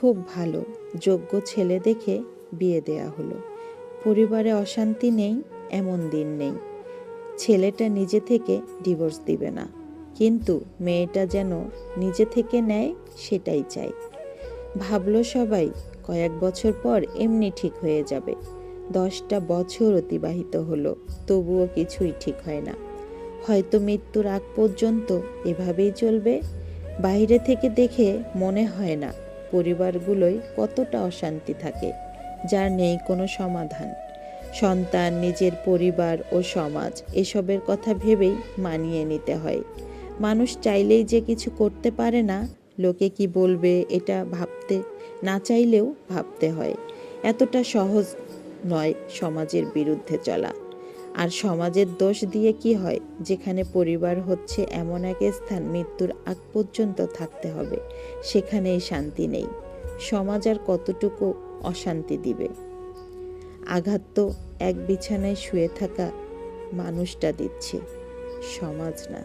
খুব ভালো, যোগ্য ছেলে দেখে বিয়ে দেয়া হলো। পরিবারে অশান্তি নেই এমন দিন নেই। ছেলেটা নিজে থেকে ডিভোর্স দিবে না, কিন্তু মেয়েটা যেন নিজে থেকে নেয় সেটাই চাই। ভাবলো সবাই কয়েক বছর পর এমনি ঠিক হয়ে যাবে। 10টা বছর অতিবাহিত হলো, তবুও কিছুই ঠিক হয় না। হয়তো মৃত্যুর আগ পর্যন্ত এভাবেই চলবে। বাইরে থেকে দেখে মনে হয় না পরিবারগুলোয় কতটা অশান্তি থাকে, যার নেই কোনো সমাধান। সন্তান, নিজের পরিবার ও সমাজ এসবের কথা ভেবেই মানিয়ে নিতে হয়। মানুষ চাইলেই যে কিছু করতে পারে না, লোকে কি বলবে এটা ভাবতে না চাইলেও ভাবতে হয়। এতটা সহজ নয় সমাজের বিরুদ্ধে চলা। আর সমাজের দোষ দিয়ে কি হয়, যেখানে পরিবার হচ্ছে এমন এক স্থান মৃত্যুর আগ পর্যন্ত থাকতে হবে, সেখানেই শান্তি নেই। সমাজ আর কতটুকু অশান্তি দিবে? আঘাত তো এক বিছানায় শুয়ে থাকা মানুষটা দিচ্ছে, সমাজ না।